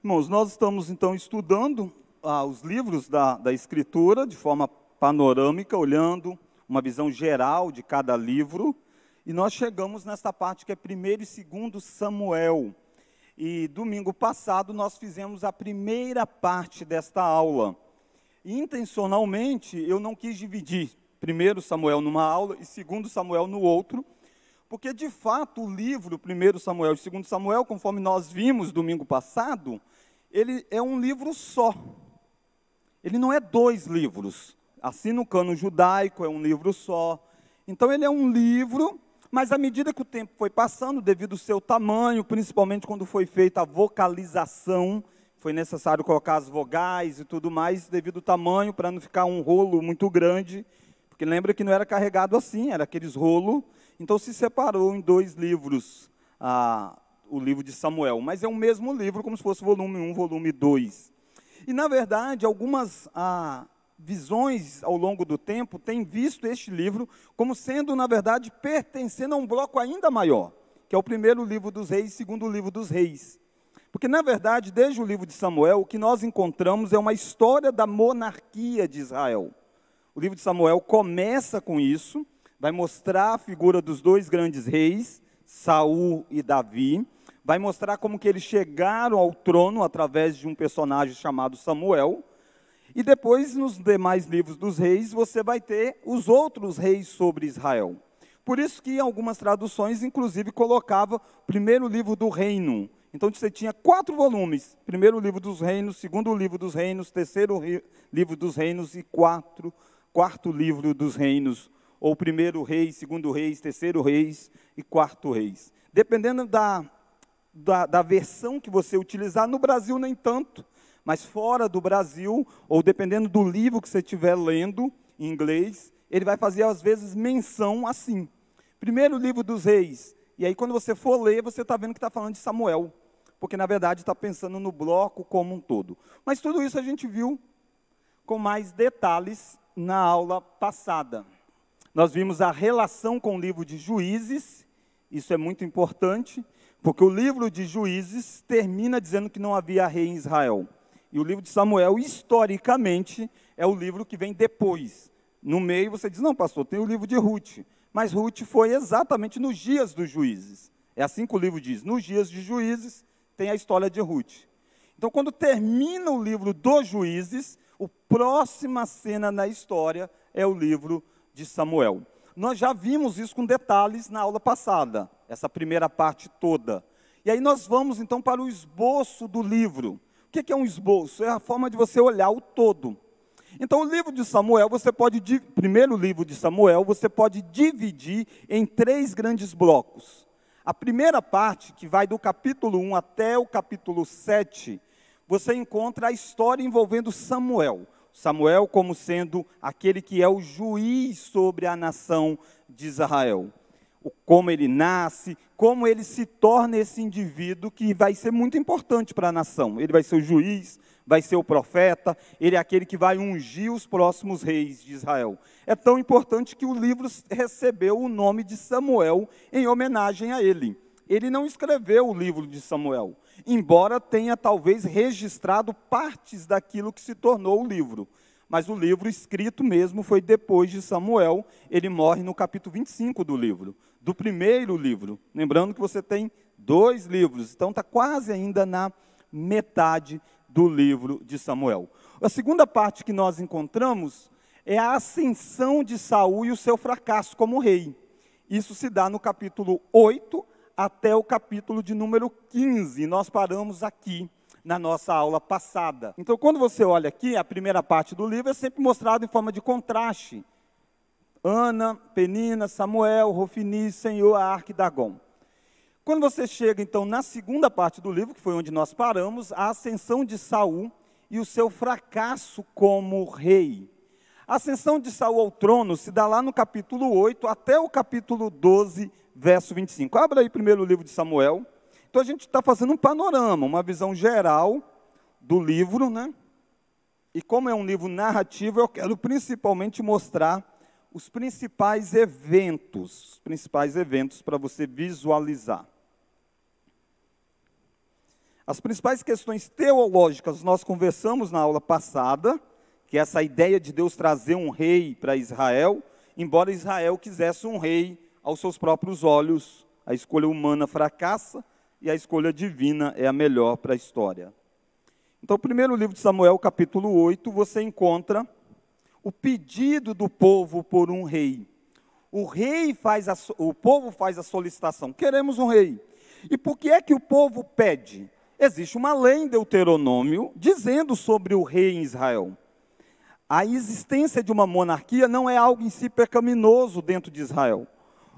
Irmãos, nós estamos então estudando os livros da Escritura de forma panorâmica, olhando uma visão geral de cada livro, e nós chegamos nessa parte que é 1º e 2º Samuel. E domingo passado nós fizemos a primeira parte desta aula. E, intencionalmente eu não quis dividir 1º Samuel numa aula e 2º Samuel no outro, porque de fato o livro 1º Samuel e 2º Samuel, conforme nós vimos domingo passado, ele é um livro só. Ele não é 2 livros. Assim no cânon judaico é um livro só. Então ele é um livro, mas à medida que o tempo foi passando, devido ao seu tamanho, principalmente quando foi feita a vocalização, foi necessário colocar as vogais e tudo mais, devido ao tamanho, para não ficar um rolo muito grande, porque lembra que não era carregado assim, era aqueles rolos. Então se separou em 2 livros, o livro de Samuel, mas é o mesmo livro, como se fosse volume 1, volume 2. E, na verdade, algumas visões ao longo do tempo têm visto este livro como sendo, na verdade, pertencendo a um bloco ainda maior, que é o 1º livro dos reis e 2º livro dos reis. Porque, na verdade, desde o livro de Samuel, o que nós encontramos é uma história da monarquia de Israel. O livro de Samuel começa com isso, vai mostrar a figura dos 2 grandes reis, Saul e Davi, vai mostrar como que eles chegaram ao trono através de um personagem chamado Samuel, e depois, nos demais livros dos reis, você vai ter os outros reis sobre Israel. Por isso que em algumas traduções, inclusive, colocava o 1º livro do reino. Então, você tinha 4 volumes, 1º livro dos reinos, 2º livro dos reinos, 3º livro dos reinos e 4º livro dos reinos, ou 1º reis, 2º reis, 3º reis e 4º reis. Dependendo da versão que você utilizar, no Brasil nem tanto, mas fora do Brasil, ou dependendo do livro que você estiver lendo, em inglês, ele vai fazer às vezes menção assim, 1º livro dos reis, e aí quando você for ler, você está vendo que está falando de Samuel, porque na verdade está pensando no bloco como um todo. Mas tudo isso a gente viu com mais detalhes na aula passada. Nós vimos a relação com o livro de Juízes, isso é muito importante, porque o livro de Juízes termina dizendo que não havia rei em Israel. E o livro de Samuel, historicamente, é o livro que vem depois. No meio você diz, não pastor, tem o livro de Ruth. Mas Ruth foi exatamente nos dias dos juízes. É assim que o livro diz, nos dias de Juízes tem a história de Ruth. Então quando termina o livro dos Juízes, a próxima cena na história é o livro de Samuel. Nós já vimos isso com detalhes na aula passada, essa primeira parte toda. E aí nós vamos então para o esboço do livro. O que é um esboço? É a forma de você olhar o todo. Então o livro de Samuel, 1º livro de Samuel, você pode dividir em 3 grandes blocos. A primeira parte, que vai do capítulo 1 até o capítulo 7, você encontra a história envolvendo Samuel. Samuel como sendo aquele que é o juiz sobre a nação de Israel. Como ele nasce, como ele se torna esse indivíduo que vai ser muito importante para a nação. Ele vai ser o juiz, vai ser o profeta, ele é aquele que vai ungir os próximos reis de Israel. É tão importante que o livro recebeu o nome de Samuel em homenagem a ele. Ele não escreveu o livro de Samuel, embora tenha talvez registrado partes daquilo que se tornou o livro. Mas o livro escrito mesmo foi depois de Samuel, ele morre no capítulo 25 do livro, do 1º livro. Lembrando que você tem 2 livros, então está quase ainda na metade do livro de Samuel. A segunda parte que nós encontramos é a ascensão de Saul e o seu fracasso como rei. Isso se dá no capítulo 8 até o capítulo de número 15. Nós paramos aqui na nossa aula passada. Então, quando você olha aqui, a primeira parte do livro é sempre mostrado em forma de contraste. Ana, Penina, Samuel, Rofini, Senhor, Arque e Dagon. Quando você chega, então, na segunda parte do livro, que foi onde nós paramos, a ascensão de Saul e o seu fracasso como rei. A ascensão de Saul ao trono se dá lá no capítulo 8 até o capítulo 12, verso 25. Abra aí primeiro o livro de Samuel. Então a gente está fazendo um panorama, uma visão geral do livro, né? E como é um livro narrativo, eu quero principalmente mostrar os principais eventos para você visualizar. As principais questões teológicas nós conversamos na aula passada, que é essa ideia de Deus trazer um rei para Israel, embora Israel quisesse um rei aos seus próprios olhos. A escolha humana fracassa e a escolha divina é a melhor para a história. Então, o primeiro livro de Samuel, capítulo 8, você encontra o pedido do povo por um rei. O povo faz a solicitação, queremos um rei. E por que é que o povo pede? Existe uma lei em Deuteronômio dizendo sobre o rei em Israel. A existência de uma monarquia não é algo em si pecaminoso dentro de Israel.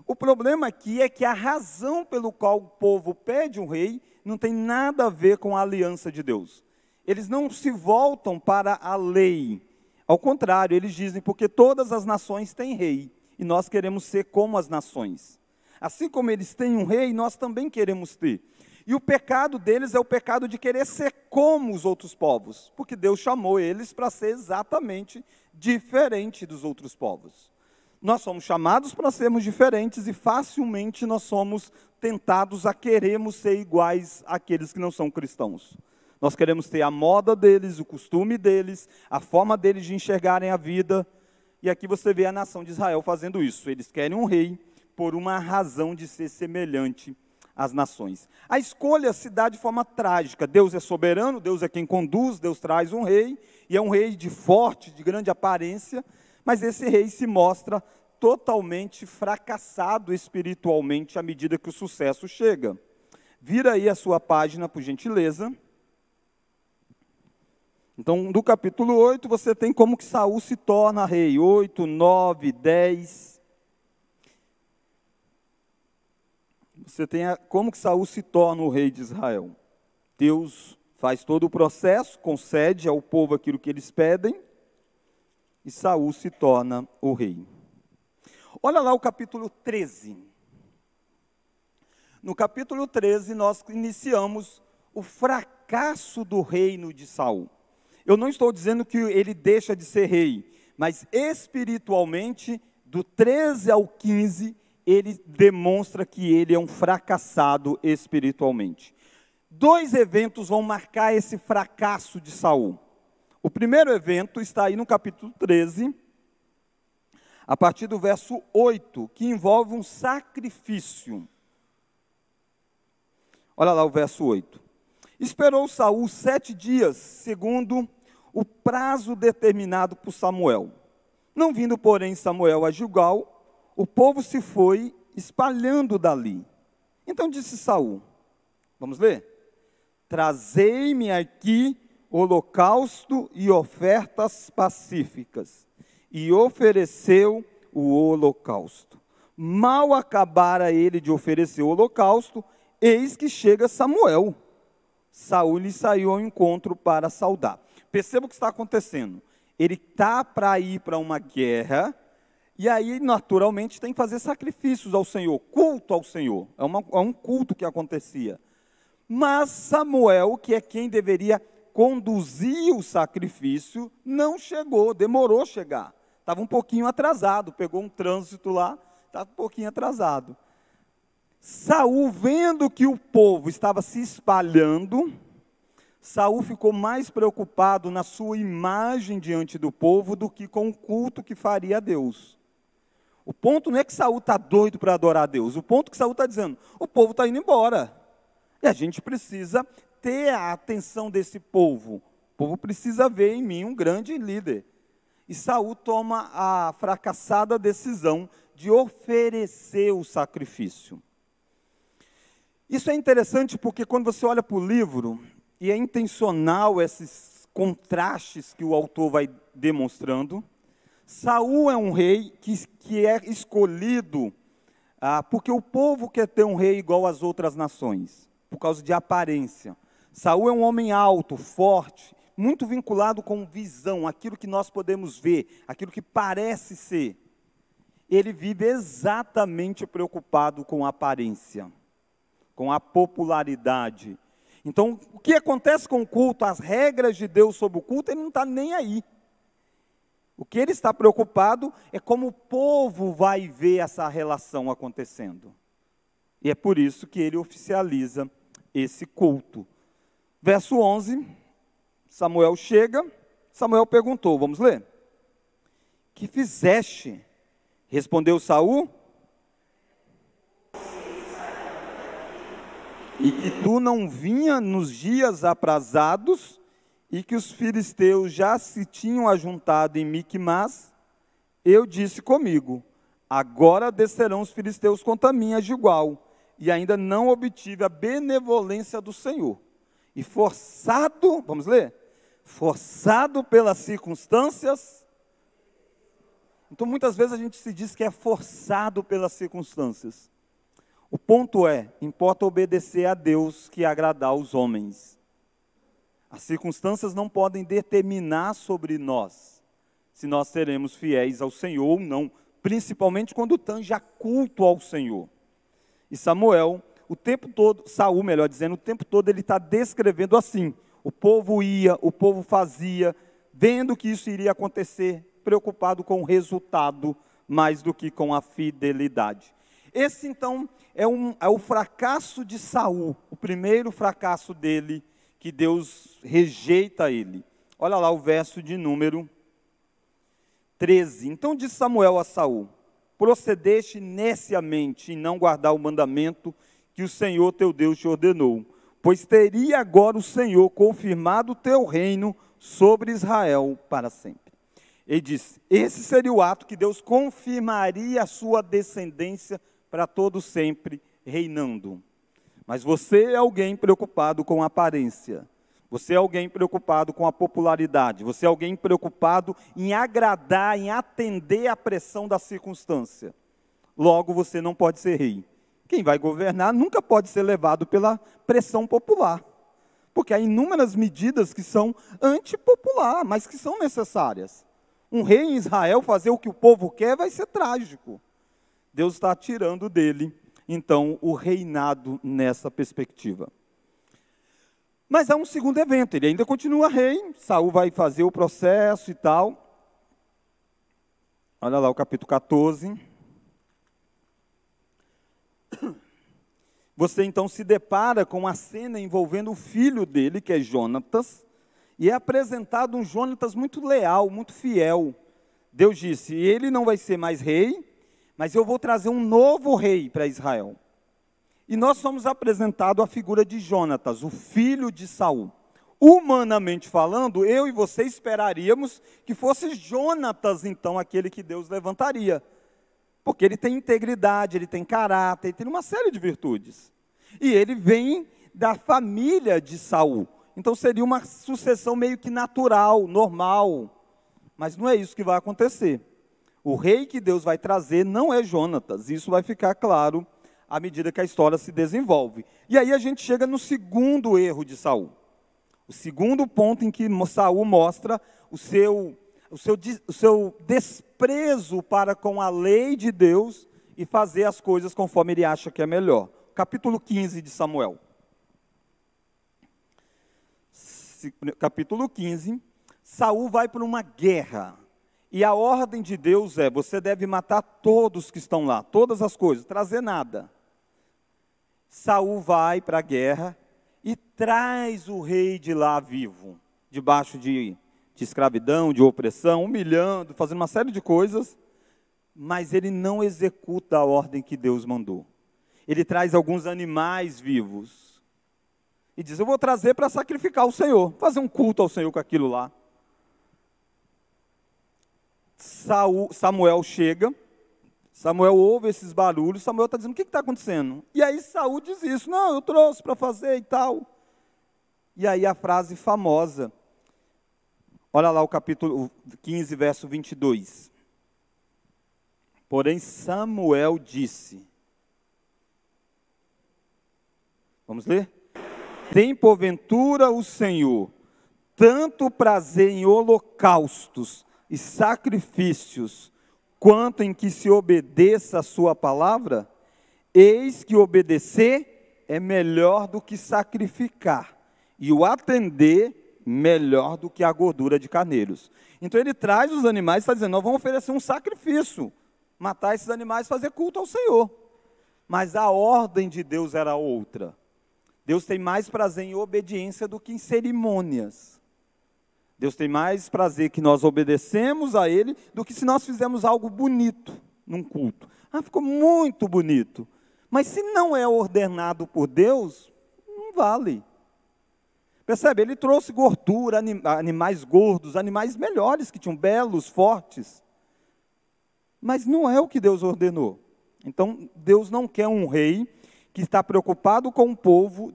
O problema aqui é que a razão pelo qual o povo pede um rei não tem nada a ver com a aliança de Deus. Eles não se voltam para a lei. Ao contrário, eles dizem, porque todas as nações têm rei, e nós queremos ser como as nações. Assim como eles têm um rei, nós também queremos ter. E o pecado deles é o pecado de querer ser como os outros povos, porque Deus chamou eles para ser exatamente diferente dos outros povos. Nós somos chamados para sermos diferentes e facilmente nós somos tentados a querermos ser iguais àqueles que não são cristãos. Nós queremos ter a moda deles, o costume deles, a forma deles de enxergarem a vida. E aqui você vê a nação de Israel fazendo isso. Eles querem um rei por uma razão de ser semelhante às nações. A escolha se dá de forma trágica. Deus é soberano, Deus é quem conduz, Deus traz um rei, e é um rei de forte, de grande aparência, mas esse rei se mostra totalmente fracassado espiritualmente à medida que o sucesso chega. Vira aí a sua página, por gentileza. Então, do capítulo 8, você tem como que Saul se torna rei. 8, 9, 10. Você tem como que Saul se torna o rei de Israel. Deus faz todo o processo, concede ao povo aquilo que eles pedem, e Saul se torna o rei. Olha lá o capítulo 13. No capítulo 13, nós iniciamos o fracasso do reino de Saul. Eu não estou dizendo que ele deixa de ser rei, mas espiritualmente, do 13 ao 15, ele demonstra que ele é um fracassado espiritualmente. 2 eventos vão marcar esse fracasso de Saul. O primeiro evento está aí no capítulo 13, a partir do verso 8, que envolve um sacrifício. Olha lá o verso 8. Esperou Saul 7 dias, segundo o prazo determinado por Samuel. Não vindo, porém, Samuel a Gilgal, o povo se foi espalhando dali. Então disse Saul, vamos ler? Trazei-me aqui holocausto e ofertas pacíficas. E ofereceu o holocausto. Mal acabara ele de oferecer o holocausto, eis que chega Samuel. Saul lhe saiu ao encontro para saudar. Perceba o que está acontecendo. Ele está para ir para uma guerra, e aí, naturalmente, tem que fazer sacrifícios ao Senhor, culto ao Senhor. É um culto que acontecia. Mas Samuel, que é quem deveria conduzir o sacrifício, não chegou, demorou a chegar. Estava um pouquinho atrasado, pegou um trânsito lá, estava um pouquinho atrasado. Saul, vendo que o povo estava se espalhando, Saul ficou mais preocupado na sua imagem diante do povo do que com o culto que faria a Deus. O ponto não é que Saul está doido para adorar a Deus, o ponto que Saul está dizendo, o povo está indo embora, e a gente precisa ter a atenção desse povo. O povo precisa ver em mim um grande líder. E Saul toma a fracassada decisão de oferecer o sacrifício. Isso é interessante porque quando você olha para o livro, e é intencional esses contrastes que o autor vai demonstrando, Saul é um rei que é escolhido porque o povo quer ter um rei igual às outras nações, por causa de aparência. Saul é um homem alto, forte, muito vinculado com visão, aquilo que nós podemos ver, aquilo que parece ser. Ele vive exatamente preocupado com a aparência, com a popularidade. Então, o que acontece com o culto, as regras de Deus sobre o culto, ele não está nem aí. O que ele está preocupado é como o povo vai ver essa relação acontecendo. E é por isso que ele oficializa esse culto. Verso 11, Samuel chega, Samuel perguntou, vamos ler? Que fizeste? Respondeu Saul, e que tu não vinha nos dias aprazados, e que os filisteus já se tinham ajuntado em Miquimás, eu disse comigo, agora descerão os filisteus contra mim a Gilgal, e ainda não obtive a benevolência do Senhor. E forçado, vamos ler? Forçado pelas circunstâncias. Então muitas vezes a gente se diz que é forçado pelas circunstâncias. O ponto é, importa obedecer a Deus que agradar aos homens. As circunstâncias não podem determinar sobre nós, se nós seremos fiéis ao Senhor ou não, principalmente quando tange a culto ao Senhor. E Samuel, o tempo todo, Saul, melhor dizendo, o tempo todo ele está descrevendo assim, o povo ia, o povo fazia, vendo que isso iria acontecer, preocupado com o resultado, mais do que com a fidelidade. Esse então é o fracasso de Saul, o primeiro fracasso dele, que Deus rejeita ele. Olha lá o verso de número 13. Então disse Samuel a Saul, procedeste neciamente em não guardar o mandamento que o Senhor teu Deus te ordenou, pois teria agora o Senhor confirmado o teu reino sobre Israel para sempre. Ele disse, esse seria o ato que Deus confirmaria a sua descendência para todo sempre, reinando. Mas você é alguém preocupado com a aparência, você é alguém preocupado com a popularidade, você é alguém preocupado em agradar, em atender à pressão da circunstância. Logo, você não pode ser rei. Quem vai governar nunca pode ser levado pela pressão popular, porque há inúmeras medidas que são antipopular, mas que são necessárias. Um rei em Israel fazer o que o povo quer vai ser trágico. Deus está tirando dele, então, o reinado nessa perspectiva. Mas há um segundo evento, ele ainda continua rei, Saul vai fazer o processo e tal. Olha lá o capítulo 14. Você então se depara com a cena envolvendo o filho dele, que é Jonatas, e é apresentado um Jonatas muito leal, muito fiel. Deus disse, ele não vai ser mais rei, mas eu vou trazer um novo rei para Israel. E nós somos apresentados a figura de Jonatas, o filho de Saul. Humanamente falando, eu e você esperaríamos que fosse Jonatas, então, aquele que Deus levantaria. Porque ele tem integridade, ele tem caráter, ele tem uma série de virtudes. E ele vem da família de Saul. Então seria uma sucessão meio que natural, normal. Mas não é isso que vai acontecer. O rei que Deus vai trazer não é Jonatas. Isso vai ficar claro à medida que a história se desenvolve. E aí a gente chega no segundo erro de Saul. O segundo ponto em que Saul mostra o seu desprezo para com a lei de Deus e fazer as coisas conforme ele acha que é melhor. Capítulo 15 de Samuel. Capítulo 15, Saul vai para uma guerra. E a ordem de Deus é, você deve matar todos que estão lá, todas as coisas, trazer nada. Saul vai para a guerra e traz o rei de lá vivo, debaixo de escravidão, de opressão, humilhando, fazendo uma série de coisas, mas ele não executa a ordem que Deus mandou. Ele traz alguns animais vivos e diz, eu vou trazer para sacrificar o Senhor, fazer um culto ao Senhor com aquilo lá. Samuel chega, Samuel ouve esses barulhos, Samuel está dizendo, o que está acontecendo? E aí Saul diz isso, não, eu trouxe para fazer e tal. E aí a frase famosa, olha lá o capítulo 15, verso 22. Porém Samuel disse, vamos ler? Tem porventura o Senhor tanto prazer em holocaustos e sacrifícios, quanto em que se obedeça a sua palavra? Eis que obedecer é melhor do que sacrificar, e o atender melhor do que a gordura de carneiros. Então ele traz os animais e está dizendo, nós vamos oferecer um sacrifício, matar esses animais e fazer culto ao Senhor. Mas a ordem de Deus era outra. Deus tem mais prazer em obediência do que em cerimônias. Deus tem mais prazer que nós obedecemos a Ele do que se nós fizermos algo bonito num culto. Ficou muito bonito. Mas se não é ordenado por Deus, não vale. Percebe? Ele trouxe gordura, animais gordos, animais melhores, que tinham belos, fortes. Mas não é o que Deus ordenou. Então, Deus não quer um rei que está preocupado com o povo,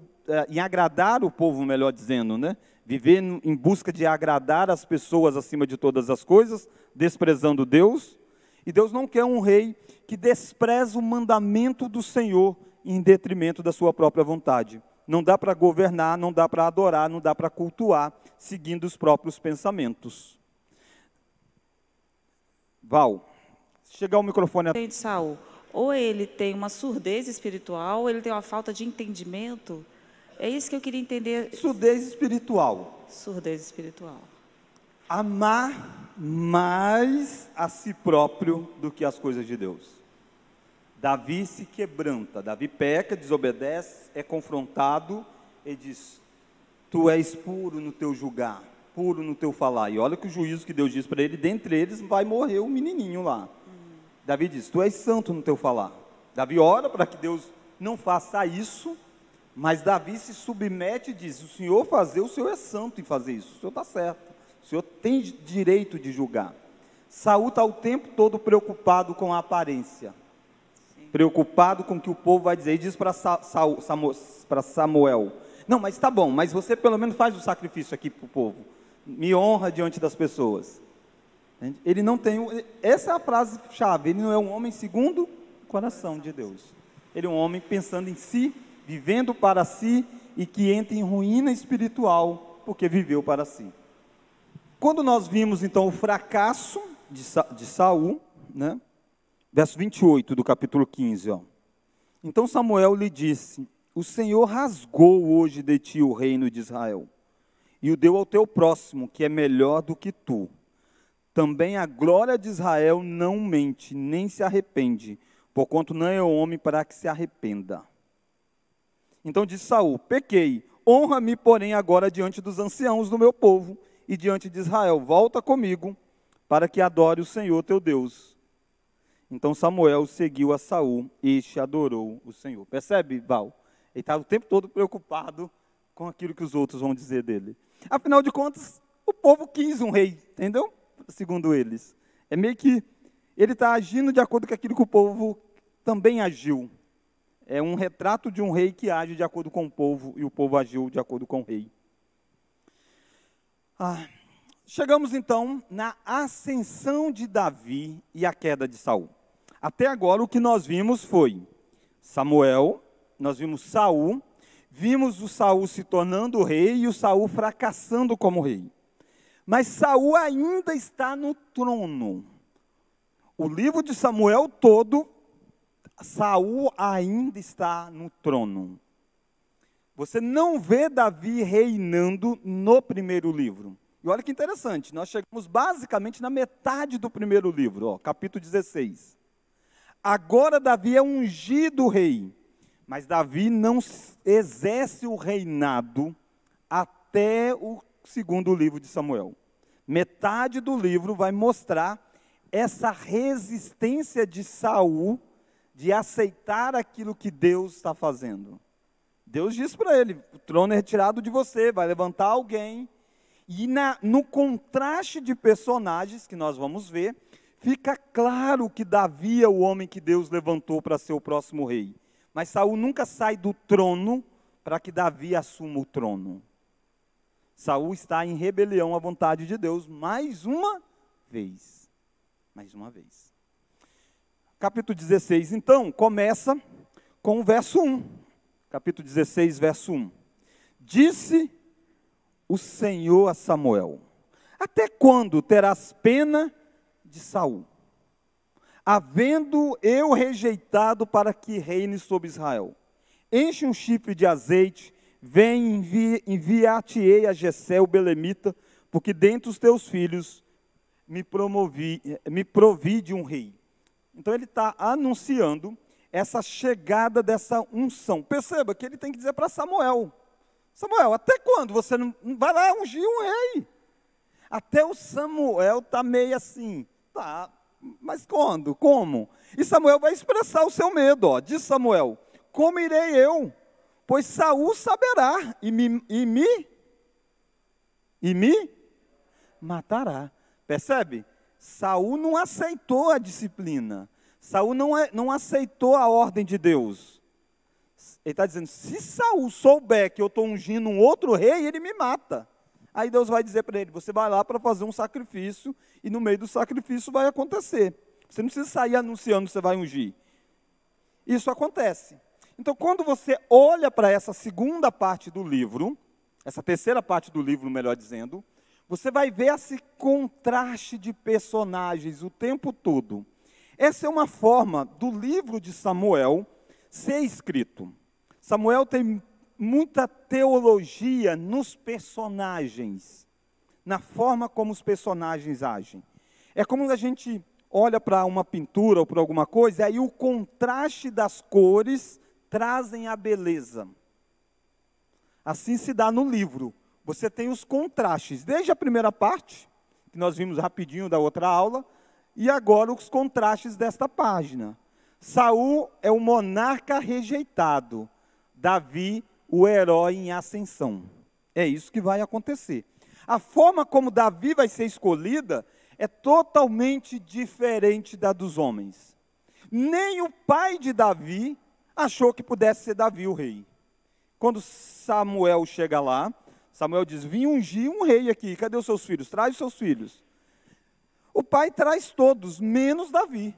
em agradar o povo, melhor dizendo, né? Viver em busca de agradar as pessoas acima de todas as coisas, desprezando Deus. E Deus não quer um rei que despreza o mandamento do Senhor em detrimento da sua própria vontade. Não dá para governar, não dá para adorar, não dá para cultuar, seguindo os próprios pensamentos. Val, chegar o microfone... De Saul, ou ele tem uma surdez espiritual, ou ele tem uma falta de entendimento. É isso que eu queria entender. Surdez espiritual. Surdez espiritual. Amar mais a si próprio do que as coisas de Deus. Davi se quebranta, Davi peca, desobedece, é confrontado e diz: tu és puro no teu julgar, puro no teu falar. E olha que o juízo que Deus diz para ele, dentre eles vai morrer o menininho lá. Davi diz: tu és santo no teu falar. Davi ora para que Deus não faça isso, mas Davi se submete e diz: o Senhor fazer, o Senhor é santo em fazer isso, o Senhor está certo, o Senhor tem direito de julgar. Saul está o tempo todo preocupado com a aparência, preocupado com o que o povo vai dizer, e diz para Samuel: não, mas está bom, mas você pelo menos faz o sacrifício aqui para o povo, me honra diante das pessoas. Ele não tem, essa é a frase chave, ele não é um homem segundo o coração de Deus, ele é um homem pensando em si, vivendo para si, e que entra em ruína espiritual, porque viveu para si. Quando nós vimos então o fracasso de Saul, né? Verso 28 do capítulo 15, ó. Então Samuel lhe disse: o Senhor rasgou hoje de ti o reino de Israel, e o deu ao teu próximo, que é melhor do que tu. Também a glória de Israel não mente, nem se arrepende, porquanto não é homem para que se arrependa. Então disse Saul: pequei, honra-me, porém, agora diante dos anciãos do meu povo e diante de Israel. Volta comigo, para que adore o Senhor teu Deus. Então Samuel seguiu a Saul, e este adorou o Senhor. Percebe, Val? Ele estava o tempo todo preocupado com aquilo que os outros vão dizer dele. Afinal de contas, o povo quis um rei, entendeu? Segundo eles. É meio que ele está agindo de acordo com aquilo que o povo também agiu. É um retrato de um rei que age de acordo com o povo, e o povo agiu de acordo com o rei. Chegamos então na ascensão de Davi e a queda de Saul. Até agora o que nós vimos foi Samuel, nós vimos Saul, vimos o Saul se tornando rei e o Saul fracassando como rei. Mas Saul ainda está no trono. O livro de Samuel todo, Saul ainda está no trono. Você não vê Davi reinando no primeiro livro. E olha que interessante, nós chegamos basicamente na metade do primeiro livro, ó, capítulo 16. Agora Davi é ungido rei, mas Davi não exerce o reinado até o segundo livro de Samuel. Metade do livro vai mostrar essa resistência de Saul de aceitar aquilo que Deus está fazendo. Deus diz para ele: o trono é retirado de você, vai levantar alguém. E no contraste de personagens que nós vamos ver, fica claro que Davi é o homem que Deus levantou para ser o próximo rei. Mas Saul nunca sai do trono para que Davi assuma o trono. Saul está em rebelião à vontade de Deus mais uma vez. Mais uma vez. Capítulo 16, então, começa com o verso 1. Capítulo 16, verso 1. Disse o Senhor a Samuel: até quando terás pena de Saul, havendo eu rejeitado para que reine sobre Israel? Enche um chifre de azeite, vem, enviar-te-ei a Jessé o belemita, porque dentre os teus filhos me provi de um rei. Então ele está anunciando essa chegada dessa unção. Perceba que ele tem que dizer para Samuel: Samuel, até quando você não vai lá ungir um rei? Até o Samuel está meio assim, tá, mas quando? Como? E Samuel vai expressar o seu medo, ó. Diz Samuel: como irei eu? Pois Saul saberá e me matará. Percebe? Saul não aceitou a disciplina. Saul não aceitou a ordem de Deus. Ele está dizendo: se Saul souber que eu estou ungindo um outro rei, ele me mata. Aí Deus vai dizer para ele: você vai lá para fazer um sacrifício, e no meio do sacrifício vai acontecer. Você não precisa sair anunciando que você vai ungir. Isso acontece. Então, quando você olha para essa segunda parte do livro, essa terceira parte do livro, melhor dizendo, você vai ver esse contraste de personagens o tempo todo. Essa é uma forma do livro de Samuel ser escrito. Samuel tem muita teologia nos personagens, na forma como os personagens agem. É como a gente olha para uma pintura ou para alguma coisa, e aí o contraste das cores trazem a beleza. Assim se dá no livro. Você tem os contrastes, desde a primeira parte, que nós vimos rapidinho da outra aula, e agora os contrastes desta página. Saul é o monarca rejeitado, Davi, o herói em ascensão. É isso que vai acontecer. A forma como Davi vai ser escolhida é totalmente diferente da dos homens. Nem o pai de Davi achou que pudesse ser Davi o rei. Quando Samuel chega lá, Samuel diz: vim ungir um rei aqui, cadê os seus filhos? Traz os seus filhos. O pai traz todos, menos Davi.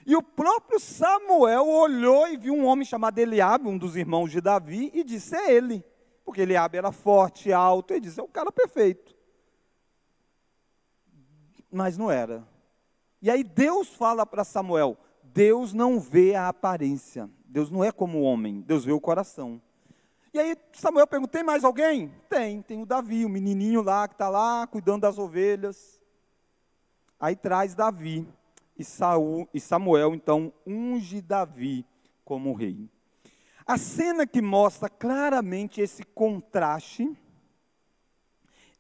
E o próprio Samuel olhou e viu um homem chamado Eliabe, um dos irmãos de Davi, e disse: é ele. Porque Eliabe era forte, alto, e disse: é o cara perfeito. Mas não era. E aí Deus fala para Samuel: Deus não vê a aparência. Deus não é como o homem, Deus vê o coração. E aí Samuel pergunta: tem mais alguém? Tem o Davi, o menininho lá que está lá cuidando das ovelhas. Aí traz Davi, e Samuel então unge Davi como rei. A cena que mostra claramente esse contraste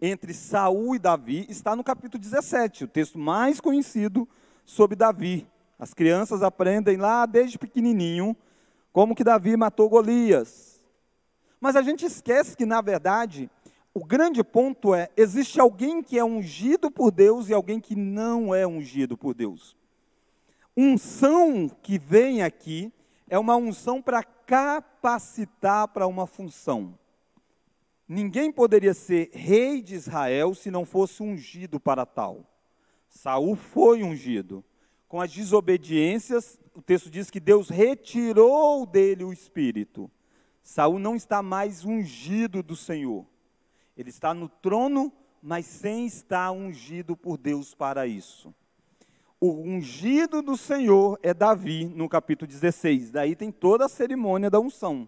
entre Saul e Davi está no capítulo 17, o texto mais conhecido sobre Davi. As crianças aprendem lá desde pequenininho como que Davi matou Golias. Mas a gente esquece que, na verdade, o grande ponto é: existe alguém que é ungido por Deus e alguém que não é ungido por Deus. Unção que vem aqui é uma unção para capacitar para uma função. Ninguém poderia ser rei de Israel se não fosse ungido para tal. Saul foi ungido. Com as desobediências, o texto diz que Deus retirou dele o espírito. Saul não está mais ungido do Senhor. Ele está no trono, mas sem estar ungido por Deus para isso. O ungido do Senhor é Davi, no capítulo 16. Daí tem toda a cerimônia da unção.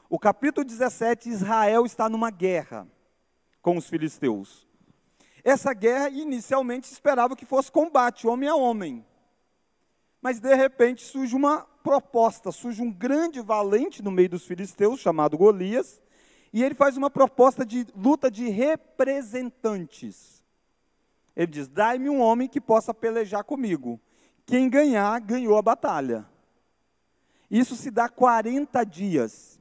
O capítulo 17, Israel está numa guerra com os filisteus. Essa guerra, inicialmente, esperava que fosse combate, homem a homem. Mas, de repente, surge uma proposta, surge um grande valente no meio dos filisteus, chamado Golias, e ele faz uma proposta de luta de representantes. Ele diz: dai-me um homem que possa pelejar comigo. Quem ganhar, ganhou a batalha. Isso se dá 40 dias.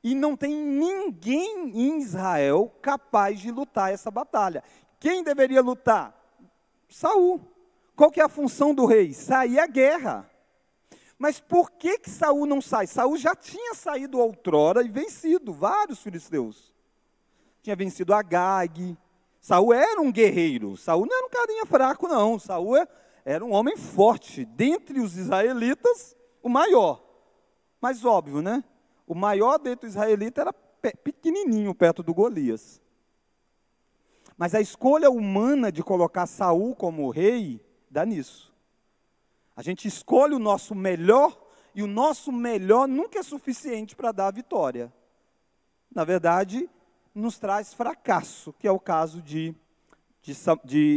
E não tem ninguém em Israel capaz de lutar essa batalha. Quem deveria lutar? Saul. Qual que é a função do rei? Sair à guerra. Mas por que Saul não sai? Saul já tinha saído outrora e vencido vários filisteus. Tinha vencido Agag. Saul era um guerreiro. Saul não era um carinha fraco, não. Saul era um homem forte. Dentre os israelitas, o maior. Mas óbvio, né? O maior dentre os israelitas era pequenininho perto do Golias. Mas a escolha humana de colocar Saul como rei dá nisso. A gente escolhe o nosso melhor, e o nosso melhor nunca é suficiente para dar a vitória. Na verdade, nos traz fracasso, que é o caso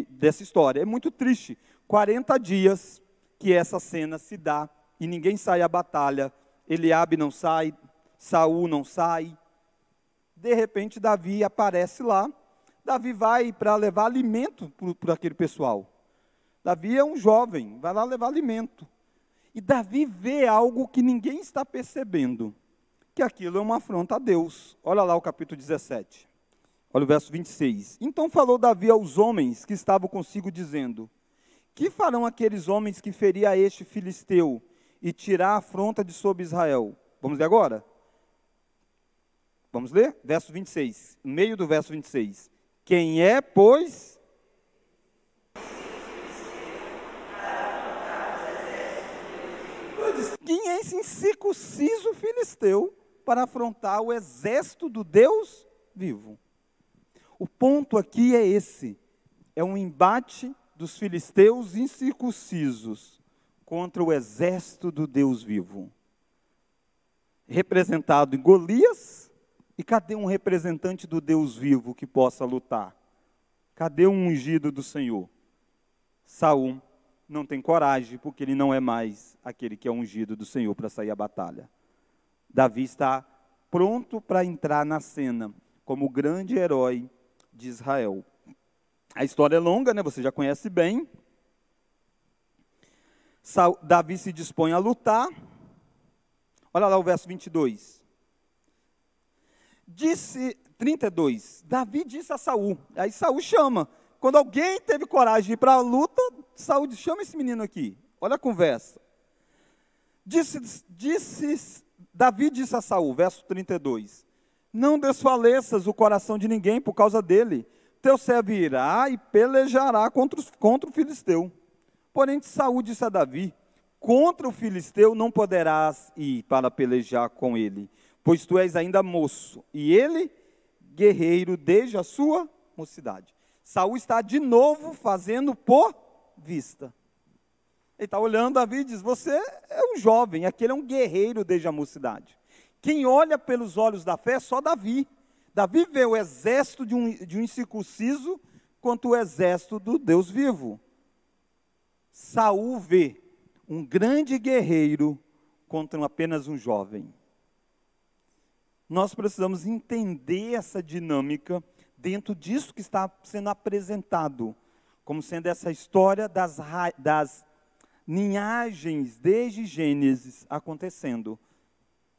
dessa história. É muito triste. 40 dias que essa cena se dá e ninguém sai à batalha. Eliabe não sai, Saul não sai. De repente, Davi aparece lá. Davi vai para levar alimento para aquele pessoal. Davi é um jovem, vai lá levar alimento. E Davi vê algo que ninguém está percebendo, que aquilo é uma afronta a Deus. Olha lá o capítulo 17. Olha o verso 26. Então falou Davi aos homens que estavam consigo, dizendo: que farão aqueles homens que ferir a este filisteu e tirar a afronta de sobre Israel? Vamos ler agora? Vamos ler? Verso 26, no meio do verso 26. Quem é, pois? Quem é esse incircunciso filisteu para afrontar o exército do Deus vivo? O ponto aqui é esse. É um embate dos filisteus incircuncisos contra o exército do Deus vivo. Representado em Golias. E cadê um representante do Deus vivo que possa lutar? Cadê um ungido do Senhor? Saul não tem coragem, porque ele não é mais aquele que é ungido do Senhor para sair à batalha. Davi está pronto para entrar na cena, como o grande herói de Israel. A história é longa, né? Você já conhece bem. Davi se dispõe a lutar. Olha lá o verso 22. 32, Davi disse a Saul, aí Saul chama, quando alguém teve coragem de ir para a luta, Saul diz: chama esse menino aqui, olha a conversa. Davi disse a Saul, verso 32, não desfaleças o coração de ninguém por causa dele, teu servo irá e pelejará contra o filisteu. Porém Saul disse a Davi: contra o filisteu não poderás ir para pelejar com ele, pois tu és ainda moço, e ele, guerreiro desde a sua mocidade. Saul está de novo fazendo por vista. Ele está olhando Davi e diz: você é um jovem, aquele é um guerreiro desde a mocidade. Quem olha pelos olhos da fé é só Davi. Davi vê o exército de um incircunciso quanto o exército do Deus vivo. Saul vê um grande guerreiro contra apenas um jovem. Nós precisamos entender essa dinâmica dentro disso que está sendo apresentado, como sendo essa história das linhagens desde Gênesis acontecendo.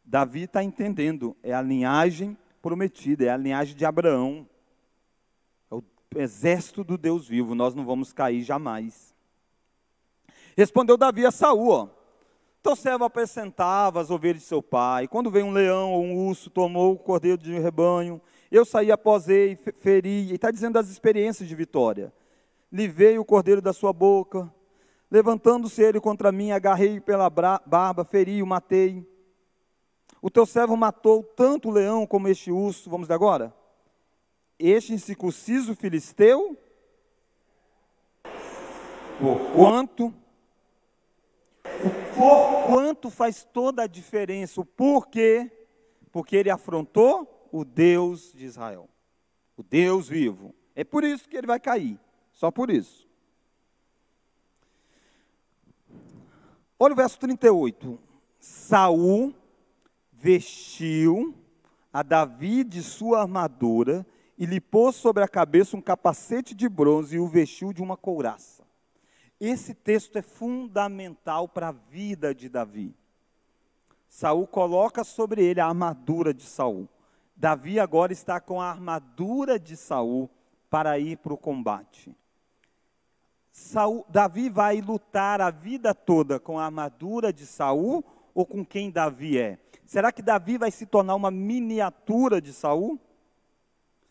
Davi está entendendo, é a linhagem prometida, é a linhagem de Abraão, é o exército do Deus vivo, nós não vamos cair jamais. Respondeu Davi a Saul: ó, teu servo apacentava as ovelhas de seu pai. Quando veio um leão ou um urso, tomou o cordeiro de rebanho. Eu saí após ele, feri. E está dizendo das experiências de vitória. Livrei o cordeiro da sua boca. Levantando-se ele contra mim, agarrei-o pela barba, feri-o, matei. O teu servo matou tanto o leão como este urso. Vamos ver agora? Este incircunciso filisteu, por quanto faz toda a diferença. O porquê? Porque ele afrontou o Deus de Israel, o Deus vivo. É por isso que ele vai cair, só por isso. Olha o verso 38. Saul vestiu a Davi de sua armadura e lhe pôs sobre a cabeça um capacete de bronze e o vestiu de uma couraça. Esse texto é fundamental para a vida de Davi. Saul coloca sobre ele a armadura de Saul. Davi agora está com a armadura de Saul para ir para o combate. Davi vai lutar a vida toda com a armadura de Saul ou com quem Davi é? Será que Davi vai se tornar uma miniatura de Saul?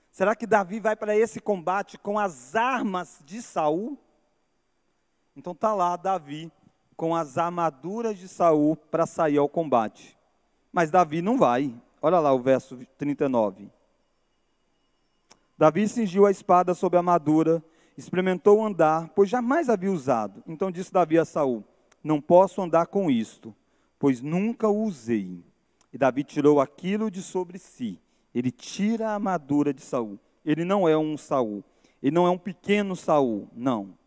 Será que Davi vai para esse combate com as armas de Saul? Então está lá Davi com as armaduras de Saul para sair ao combate. Mas Davi não vai. Olha lá o verso 39. Davi cingiu a espada sobre a armadura, experimentou andar, pois jamais havia usado. Então disse Davi a Saul: não posso andar com isto, pois nunca o usei. E Davi tirou aquilo de sobre si. Ele tira a armadura de Saul. Ele não é um Saul. Ele não é um pequeno Saul, não.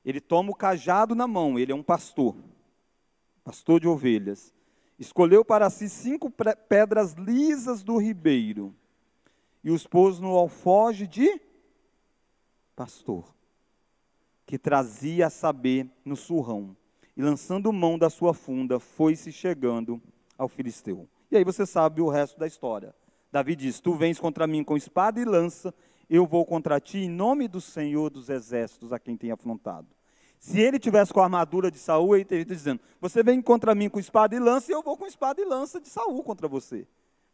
Ele toma o cajado na mão, ele é um pastor. pastor de ovelhas, escolheu para si 5 pedras lisas do ribeiro e os pôs no alforje de pastor, que trazia a saber no surrão, e lançando mão da sua funda, foi-se chegando ao filisteu. E aí você sabe o resto da história. Davi diz: tu vens contra mim com espada e lança, eu vou contra ti em nome do Senhor dos exércitos, a quem tem afrontado. Se ele tivesse com a armadura de Saul, ele teria dizendo: você vem contra mim com espada e lança, e eu vou com espada e lança de Saul contra você.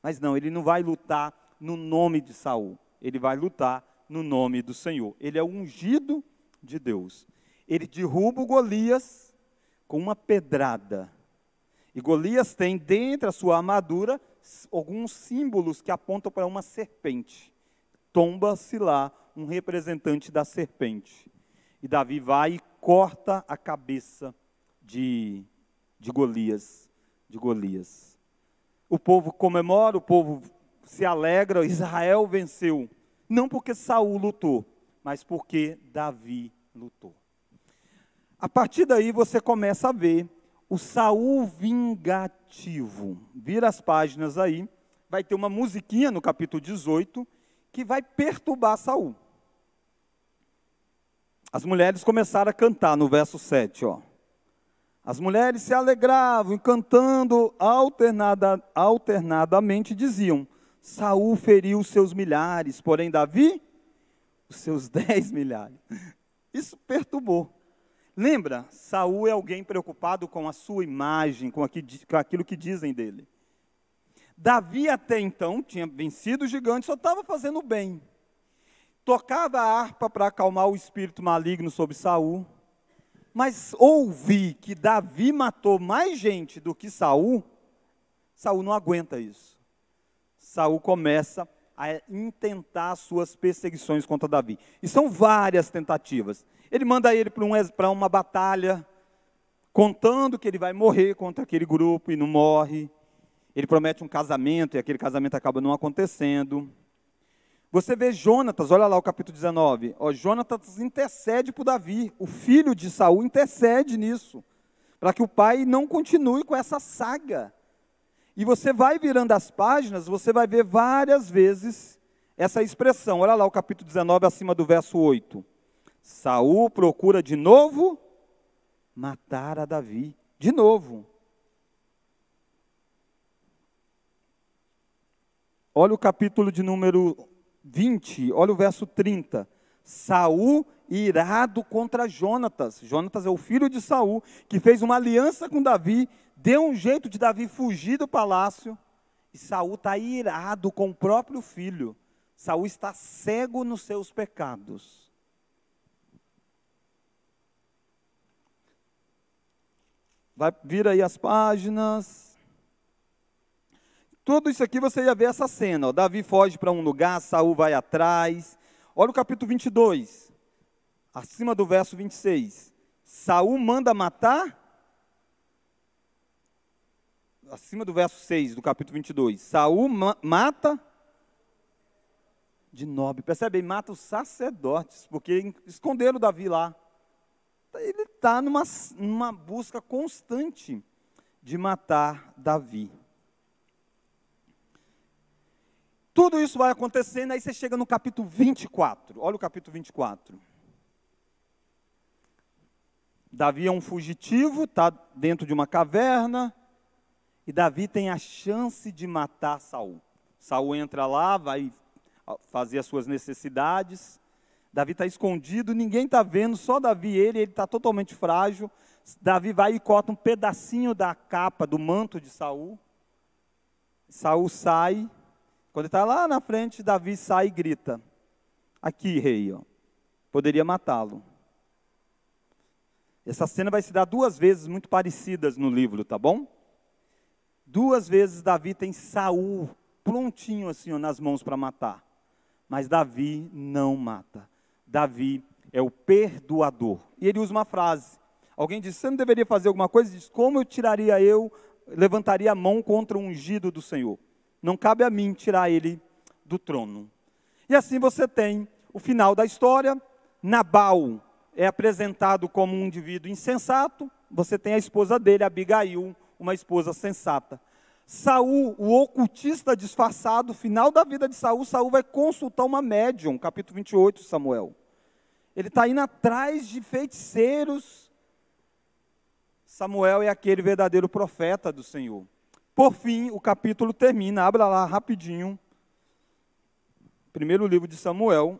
Mas não, ele não vai lutar no nome de Saul, ele vai lutar no nome do Senhor. Ele é o ungido de Deus. Ele derruba o Golias com uma pedrada. E Golias tem dentro da sua armadura alguns símbolos que apontam para uma serpente. Tomba-se lá um representante da serpente. E Davi vai e corta a cabeça de Golias. O povo comemora, o povo se alegra, Israel venceu. Não porque Saul lutou, mas porque Davi lutou. A partir daí você começa a ver o Saul vingativo. Vira as páginas aí, vai ter uma musiquinha no capítulo 18 que vai perturbar Saul. As mulheres começaram a cantar no verso 7, ó. As mulheres se alegravam e cantando alternadamente diziam: Saul feriu os seus milhares, porém Davi os seus 10 milhares. Isso perturbou. Lembra, Saul é alguém preocupado com a sua imagem, com aquilo que dizem dele. Davi até então tinha vencido o gigante, só estava fazendo bem. Tocava a harpa para acalmar o espírito maligno sobre Saul. Mas ouvir que Davi matou mais gente do que Saul, Saul não aguenta isso. Saul começa a intentar suas perseguições contra Davi. E são várias tentativas. Ele manda ele para uma batalha, contando que ele vai morrer contra aquele grupo e não morre. Ele promete um casamento e aquele casamento acaba não acontecendo. Você vê Jonatas, olha lá o capítulo 19. Ó, Jonatas intercede por Davi. O filho de Saul intercede nisso, para que o pai não continue com essa saga. E você vai virando as páginas, você vai ver várias vezes essa expressão. Olha lá o capítulo 19, acima do verso 8. Saul procura de novo matar a Davi. De novo. Olha o capítulo de número 20, olha o verso 30. Saul irado contra Jonatas. Jonatas é o filho de Saul, que fez uma aliança com Davi, deu um jeito de Davi fugir do palácio, e Saul está irado com o próprio filho. Saul está cego nos seus pecados. Vai vir aí as páginas. Tudo isso aqui você ia ver essa cena. Ó. Davi foge para um lugar, Saul vai atrás. Olha o capítulo 22, acima do verso 26. Saul manda matar, acima do verso 6 do capítulo 22. Saul mata de Nob. Percebe? Ele mata os sacerdotes, porque esconderam Davi lá. Ele está numa busca constante de matar Davi. Tudo isso vai acontecendo, aí você chega no capítulo 24. Olha o capítulo 24. Davi é um fugitivo, está dentro de uma caverna, e Davi tem a chance de matar Saul. Saul entra lá, vai fazer as suas necessidades. Davi está escondido, ninguém está vendo, só Davi e ele está totalmente frágil. Davi vai e corta um pedacinho da capa, do manto de Saul. Saul sai. Quando ele está lá na frente, Davi sai e grita: aqui, rei, ó, poderia matá-lo. Essa cena vai se dar 2 vezes muito parecidas no livro, tá bom? 2 vezes Davi tem Saul prontinho assim, ó, nas mãos para matar. Mas Davi não mata. Davi é o perdoador. E ele usa uma frase. Alguém diz: você não deveria fazer alguma coisa? Ele diz: como levantaria a mão contra o ungido do Senhor? Não cabe a mim tirar ele do trono. E assim você tem o final da história. Nabal é apresentado como um indivíduo insensato, você tem a esposa dele, Abigail, uma esposa sensata. Saul, o ocultista disfarçado, final da vida de Saul, Saul vai consultar uma médium, capítulo 28 de Samuel. Ele está indo atrás de feiticeiros. Samuel é aquele verdadeiro profeta do Senhor. Por fim, o capítulo termina, abra lá rapidinho. Primeiro livro de Samuel.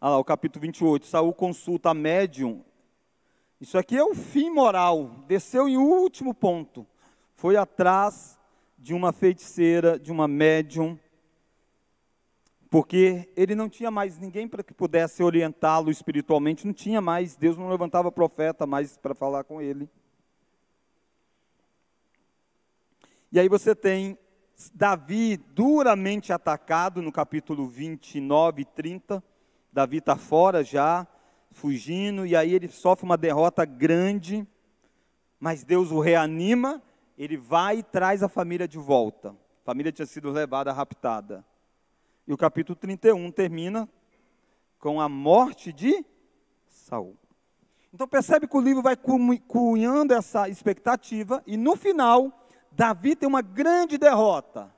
Olha lá, o capítulo 28, Saul consulta a médium. Isso aqui é o fim moral, desceu em último ponto. Foi atrás de uma feiticeira, de uma médium, porque ele não tinha mais ninguém para que pudesse orientá-lo espiritualmente, não tinha mais, Deus não levantava profeta mais para falar com ele. E aí você tem Davi duramente atacado no capítulo 29 e 30, Davi está fora já, fugindo, e aí ele sofre uma derrota grande, mas Deus o reanima, ele vai e traz a família de volta. A família tinha sido levada, raptada. E o capítulo 31 termina com a morte de Saul. Então percebe que o livro vai cunhando essa expectativa, e no final, Davi tem uma grande derrota,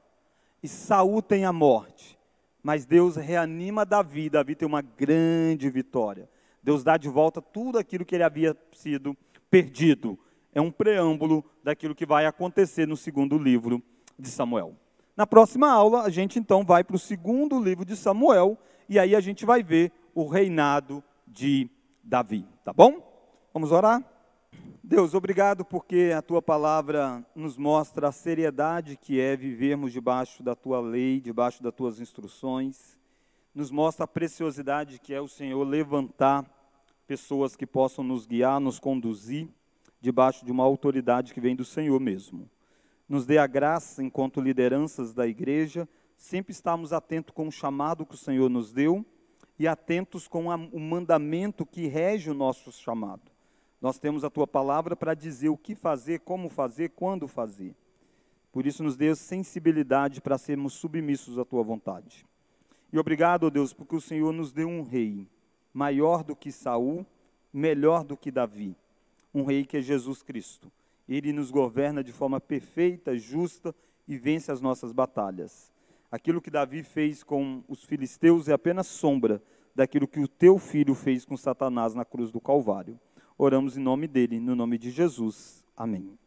e Saul tem a morte. Mas Deus reanima Davi, Davi tem uma grande vitória. Deus dá de volta tudo aquilo que ele havia sido perdido. É um preâmbulo daquilo que vai acontecer no segundo livro de Samuel. Na próxima aula, a gente então vai para o segundo livro de Samuel, e aí a gente vai ver o reinado de Davi, tá bom? Vamos orar? Deus, obrigado porque a Tua palavra nos mostra a seriedade que é vivermos debaixo da Tua lei, debaixo das Tuas instruções. Nos mostra a preciosidade que é o Senhor levantar pessoas que possam nos guiar, nos conduzir, debaixo de uma autoridade que vem do Senhor mesmo. Nos dê a graça, enquanto lideranças da igreja, sempre estarmos atentos com o chamado que o Senhor nos deu e atentos com o mandamento que rege o nosso chamado. Nós temos a Tua palavra para dizer o que fazer, como fazer, quando fazer. Por isso nos dê sensibilidade para sermos submissos à Tua vontade. E obrigado, ó Deus, porque o Senhor nos deu um rei, maior do que Saul, melhor do que Davi. Um rei que é Jesus Cristo. Ele nos governa de forma perfeita, justa e vence as nossas batalhas. Aquilo que Davi fez com os filisteus é apenas sombra daquilo que o Teu Filho fez com Satanás na cruz do Calvário. Oramos em nome dele, no nome de Jesus. Amém.